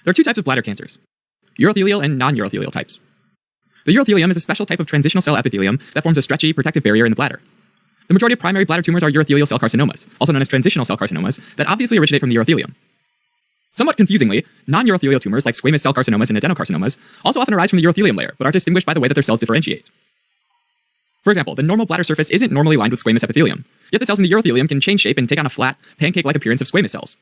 There are two types of bladder cancers, urothelial and non-urothelial types. The urothelium is a special type of transitional cell epithelium that forms a stretchy, protective barrier in the bladder. The majority of primary bladder tumors are urothelial cell carcinomas, also known as transitional cell carcinomas, that obviously originate from the urothelium. Somewhat confusingly, non-urothelial tumors like squamous cell carcinomas and adenocarcinomas also often arise from the urothelium layer, but are distinguished by the way that their cells differentiate. For example, the normal bladder surface isn't normally lined with squamous epithelium, yet the cells in the urothelium can change shape and take on a flat, pancake-like appearance of squamous cells.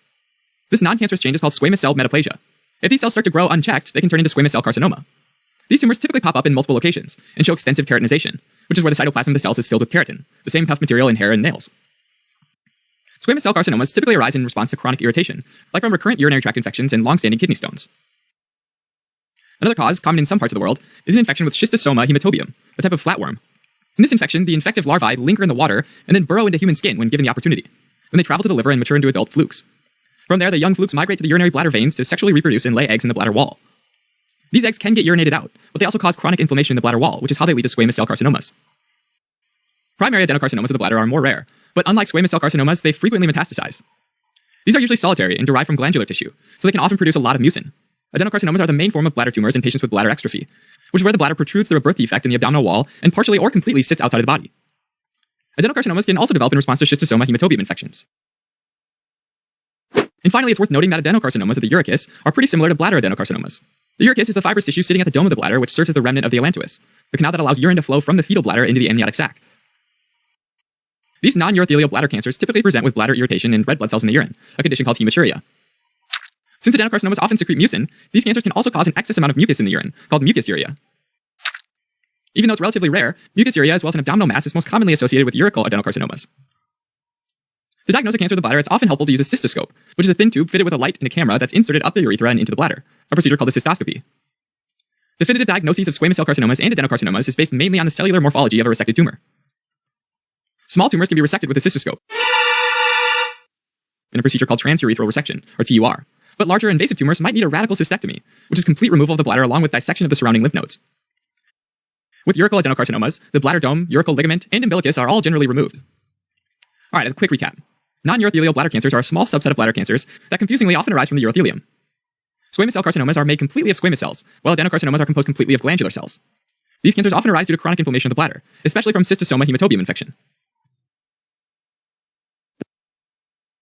This non-cancerous change is called squamous cell metaplasia. If these cells start to grow unchecked, they can turn into squamous cell carcinoma. These tumors typically pop up in multiple locations and show extensive keratinization, which is where the cytoplasm of the cells is filled with keratin, the same tough material in hair and nails. Squamous cell carcinomas typically arise in response to chronic irritation, like from recurrent urinary tract infections and long-standing kidney stones. Another cause, common in some parts of the world, is an infection with schistosoma hematobium, a type of flatworm. In this infection, the infective larvae linger in the water and then burrow into human skin when given the opportunity. Then they travel to the liver and mature into adult flukes. From there, the young flukes migrate to the urinary bladder veins to sexually reproduce and lay eggs in the bladder wall. These eggs can get urinated out, but they also cause chronic inflammation in the bladder wall, which is how they lead to squamous cell carcinomas. Primary adenocarcinomas of the bladder are more rare, but unlike squamous cell carcinomas, they frequently metastasize. These are usually solitary and derived from glandular tissue, so they can often produce a lot of mucin. Adenocarcinomas are the main form of bladder tumors in patients with bladder exstrophy, which is where the bladder protrudes through a birth defect in the abdominal wall and partially or completely sits outside of the body. Adenocarcinomas can also develop in response to schistosoma hematobium infections. And finally, it's worth noting that adenocarcinomas of the urachus are pretty similar to bladder adenocarcinomas. The urachus is the fibrous tissue sitting at the dome of the bladder, which serves as the remnant of the allantois, the canal that allows urine to flow from the fetal bladder into the amniotic sac. These non-urothelial bladder cancers typically present with bladder irritation and red blood cells in the urine, a condition called hematuria. Since adenocarcinomas often secrete mucin, these cancers can also cause an excess amount of mucus in the urine, called mucosuria. Even though it's relatively rare, mucosuria as well as an abdominal mass is most commonly associated with urachal adenocarcinomas. To diagnose a cancer of the bladder, it's often helpful to use a cystoscope, which is a thin tube fitted with a light and a camera that's inserted up the urethra and into the bladder, a procedure called a cystoscopy. Definitive diagnoses of squamous cell carcinomas and adenocarcinomas is based mainly on the cellular morphology of a resected tumor. Small tumors can be resected with a cystoscope in a procedure called transurethral resection, or TUR, but larger invasive tumors might need a radical cystectomy, which is complete removal of the bladder along with dissection of the surrounding lymph nodes. With urachal adenocarcinomas, the bladder dome, urachal ligament, and umbilicus are all generally removed. Alright, as a quick recap. Non-urothelial bladder cancers are a small subset of bladder cancers that confusingly often arise from the urothelium. Squamous cell carcinomas are made completely of squamous cells, while adenocarcinomas are composed completely of glandular cells. These cancers often arise due to chronic inflammation of the bladder, especially from schistosoma hematobium infection.